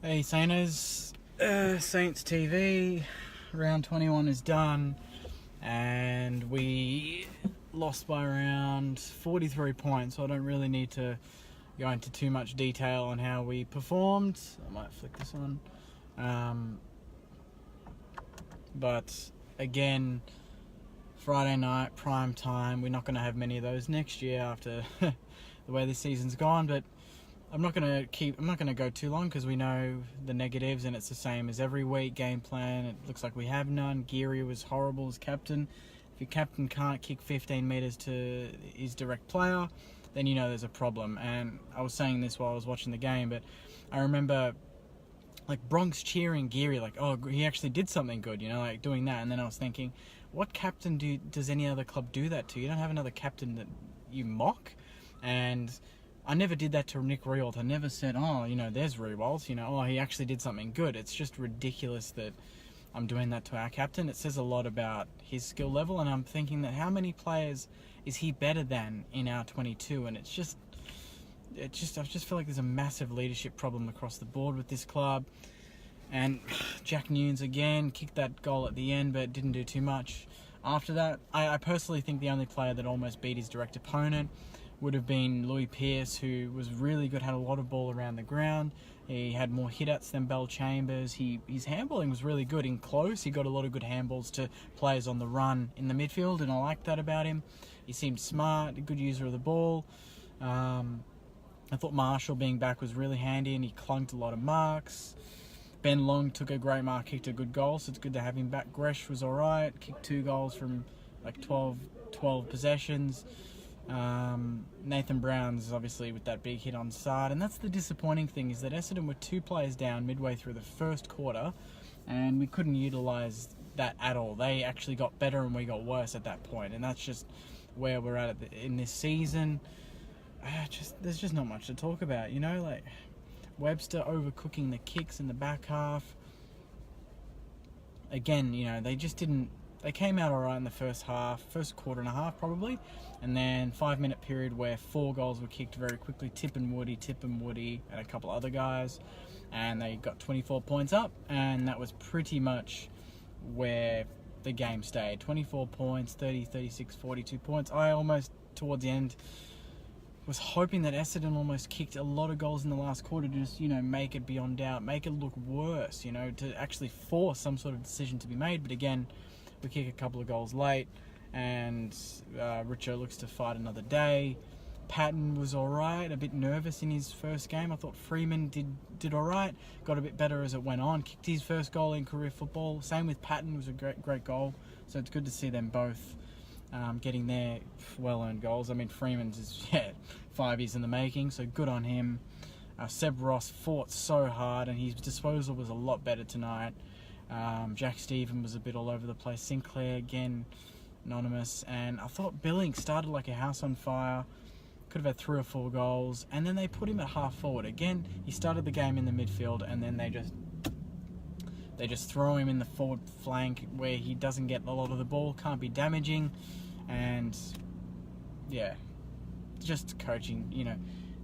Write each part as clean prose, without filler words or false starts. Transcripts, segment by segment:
Hey Saints, Saints TV, round 21 is done, and we lost by around 43 points, so I don't really need to go into too much detail on how we performed. I might flick this on. But again, Friday night, prime time, we're not going to have many of those next year after the way this season's gone, but I'm not going to go too long because we know the negatives and it's the same as every week. Game plan, it looks like we have none. Geary was horrible as captain. If your captain can't kick 15 metres to his direct player, then you know there's a problem. And I was saying this while I was watching the game, but I remember like Bronx cheering Geary, like, oh, he actually did something good, like doing that. And then I was thinking, what captain does any other club do that to? You don't have another captain that you mock. And I never did that to Nick Riewoldt. I never said, there's Riewoldt, he actually did something good. It's just ridiculous that I'm doing that to our captain. It says a lot about his skill level, and I'm thinking that how many players is he better than in our 22? And I just feel like there's a massive leadership problem across the board with this club. And Jack Nunes again kicked that goal at the end, but didn't do too much after that. I personally think the only player that almost beat his direct opponent would have been Louis Pearce, who was really good, had a lot of ball around the ground. He had more hit-outs than Bell Chambers. His handballing was really good in close. He got a lot of good handballs to players on the run in the midfield, and I liked that about him. He seemed smart, a good user of the ball. I thought Marshall being back was really handy, and he clunked a lot of marks. Ben Long took a great mark, kicked a good goal, so it's good to have him back. Gresh was all right, kicked 2 goals from like 12 possessions. Nathan Brown's obviously with that big hit on side, and that's the disappointing thing, is that Essendon were 2 players down midway through the first quarter, and we couldn't utilise that at all. They actually got better and we got worse at that point, and that's just where we're at in this season. There's just not much to talk about, like Webster overcooking the kicks in the back half. Again, they just didn't. They came out all right in the first quarter and a half probably, and then 5-minute period where 4 goals were kicked very quickly. Tip and Woody, and a couple other guys, and they got 24 points up, and that was pretty much where the game stayed. 24 points, 30, 36, 42 points. I almost, towards the end, was hoping that Essendon almost kicked a lot of goals in the last quarter to just, make it beyond doubt, make it look worse, to actually force some sort of decision to be made. But again, we kick a couple of goals late, and Richo looks to fight another day. Patton was all right, a bit nervous in his first game. I thought Freeman did all right, got a bit better as it went on, kicked his first goal in career football. Same with Patton, was a great goal. So it's good to see them both getting their well-earned goals. I mean, Freeman's is 5 years in the making, so good on him. Seb Ross fought so hard, and his disposal was a lot better tonight. Jack Stephen was a bit all over the place. Sinclair, again, anonymous. And I thought Billing started like a house on fire. Could have had 3 or 4 goals. And then they put him at half forward. Again, he started the game in the midfield, and then they just throw him in the forward flank where he doesn't get a lot of the ball, can't be damaging. And, yeah, just coaching,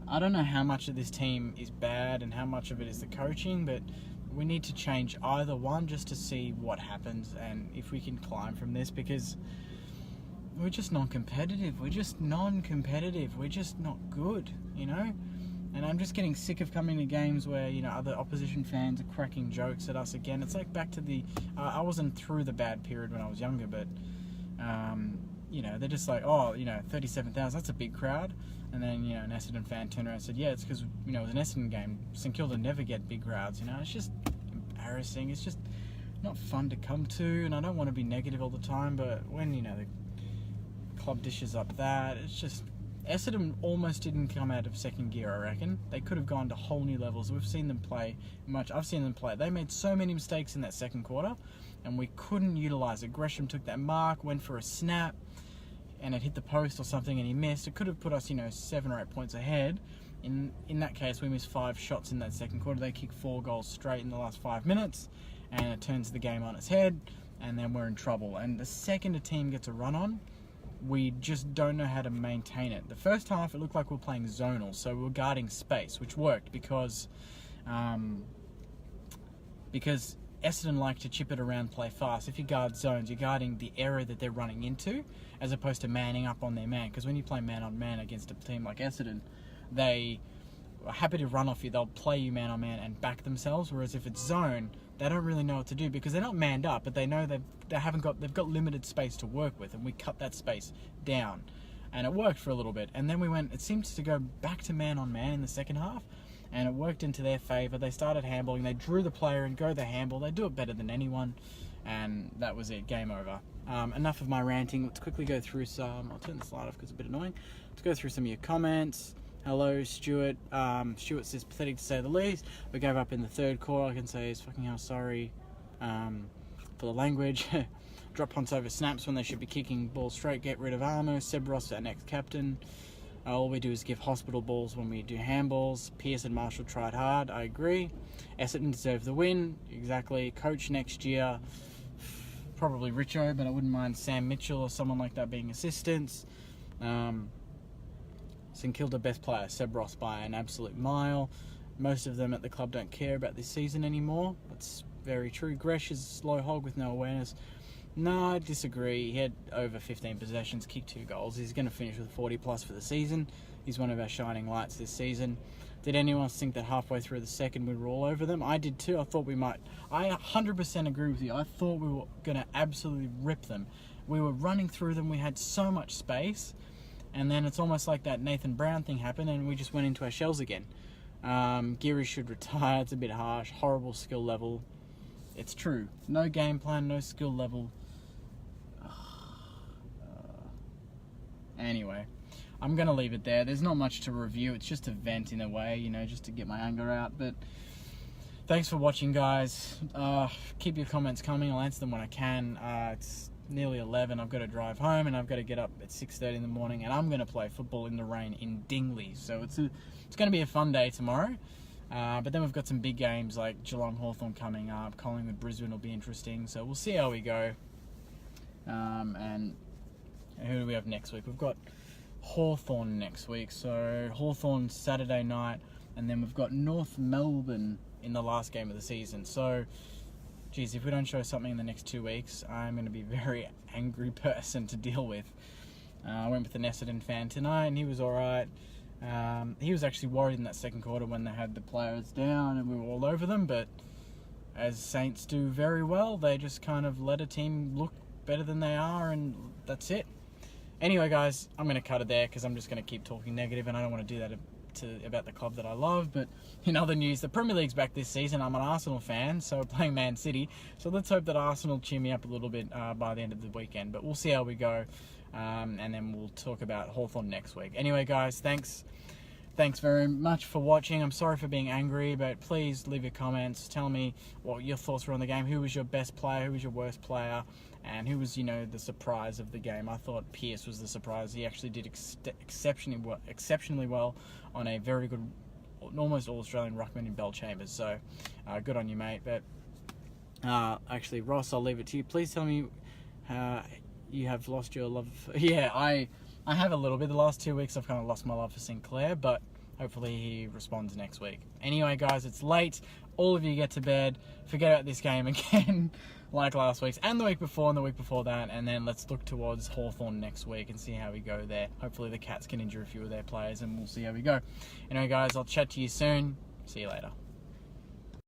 I don't know how much of this team is bad and how much of it is the coaching, but we need to change either one just to see what happens and if we can climb from this, because we're just non-competitive. We're just not good, And I'm just getting sick of coming to games where, other opposition fans are cracking jokes at us again. It's like back to I wasn't through the bad period when I was younger, but, they're just like, 37,000, that's a big crowd. And then, an Essendon fan turned around and said, yeah, it's because, it was an Essendon game. St Kilda never get big crowds, It's just embarrassing. It's just not fun to come to, and I don't want to be negative all the time, but when, the club dishes up that, it's just... Essendon almost didn't come out of second gear, I reckon. They could have gone to whole new levels. We've seen them play much. I've seen them play. They made so many mistakes in that second quarter, and we couldn't utilise it. Gresham took that mark, went for a snap, and it hit the post or something, and he missed. It could have put us, 7 or 8 points ahead. In that case, we missed 5 shots in that second quarter. They kicked 4 goals straight in the last 5 minutes, and it turns the game on its head, and then we're in trouble. And the second a team gets a run on, we just don't know how to maintain it. The first half, it looked like we were playing zonal, so we were guarding space, which worked because because Essendon like to chip it around, play fast. If you guard zones, you're guarding the area that they're running into, as opposed to manning up on their man. Because when you play man on man against a team like Essendon, they are happy to run off you. They'll play you man on man and back themselves. Whereas if it's zone, they don't really know what to do because they're not manned up, but they know they've got limited space to work with, and we cut that space down, and it worked for a little bit. And then it seemed to go back to man on man in the second half. And it worked into their favour. They started handballing. They drew the player and go the handball. They do it better than anyone. And that was it. Game over. Enough of my ranting. Let's quickly go through some... I'll turn the slide off because it's a bit annoying. Let's go through some of your comments. Hello, Stuart. Stuart says, pathetic to say the least. We gave up in the third quarter. I can say he's fucking hell sorry for the language. Drop punts over snaps when they should be kicking balls straight. Get rid of Armo. Seb Ross, our next captain. All we do is give hospital balls when we do handballs. Pearce and Marshall tried hard. I agree. Essendon deserved the win. Exactly. Coach next year. Probably Richo, but I wouldn't mind Sam Mitchell or someone like that being assistants. St Kilda best player, Seb Ross by an absolute mile. Most of them at the club don't care about this season anymore. That's very true. Gresh is a slow hog with no awareness. No, I disagree. He had over 15 possessions, kicked 2 goals. He's going to finish with 40 plus for the season. He's one of our shining lights this season. Did anyone else think that halfway through the second we were all over them? I did too. I thought we might. I 100% agree with you. I thought we were going to absolutely rip them. We were running through them. We had so much space. And then it's almost like that Nathan Brown thing happened and we just went into our shells again. Geary should retire. It's a bit harsh. Horrible skill level. It's true. No game plan, no skill level. Anyway, I'm going to leave it there. There's not much to review. It's just a vent in a way, you know, just to get my anger out. But thanks for watching, guys. Keep your comments coming. I'll answer them when I can. It's nearly 11. I've got to drive home and I've got to get up at 6:30 in the morning. And I'm going to play football in the rain in Dingley. So it's going to be a fun day tomorrow. But then we've got some big games like Geelong Hawthorn coming up. Collingwood Brisbane will be interesting. So we'll see how we go. And who do we have next week? We've got Hawthorn next week. So Hawthorn Saturday night. And then we've got North Melbourne in the last game of the season. So, geez, if we don't show something in the next 2 weeks, I'm going to be a very angry person to deal with. I went with an Essendon fan tonight and he was alright. He was actually worried in that second quarter when they had the players down and we were all over them. But as Saints do very well, they just kind of let a team look better than they are and that's it. Anyway, guys, I'm going to cut it there because I'm just going to keep talking negative and I don't want to do that about the club that I love. But in other news, the Premier League's back this season. I'm an Arsenal fan, so we're playing Man City. So let's hope that Arsenal cheer me up a little bit by the end of the weekend. But we'll see how we go. And then we'll talk about Hawthorn next week. Anyway, guys, thanks very much for watching. I'm sorry for being angry, but please leave your comments. Tell me what your thoughts were on the game. Who was your best player? Who was your worst player? And who was, the surprise of the game? I thought Pearce was the surprise. He actually did exceptionally well on a very good, almost all-Australian ruckman in Bell Chambers. So, good on you, mate. But actually, Ross, I'll leave it to you. Please tell me you have lost your love. Yeah, I have a little bit. The last 2 weeks, I've kind of lost my love for Sinclair, but hopefully he responds next week. Anyway, guys, it's late. All of you get to bed. Forget about this game again, like last week's, and the week before, and the week before that, and then let's look towards Hawthorn next week and see how we go there. Hopefully the Cats can injure a few of their players, and we'll see how we go. Anyway, guys, I'll chat to you soon. See you later.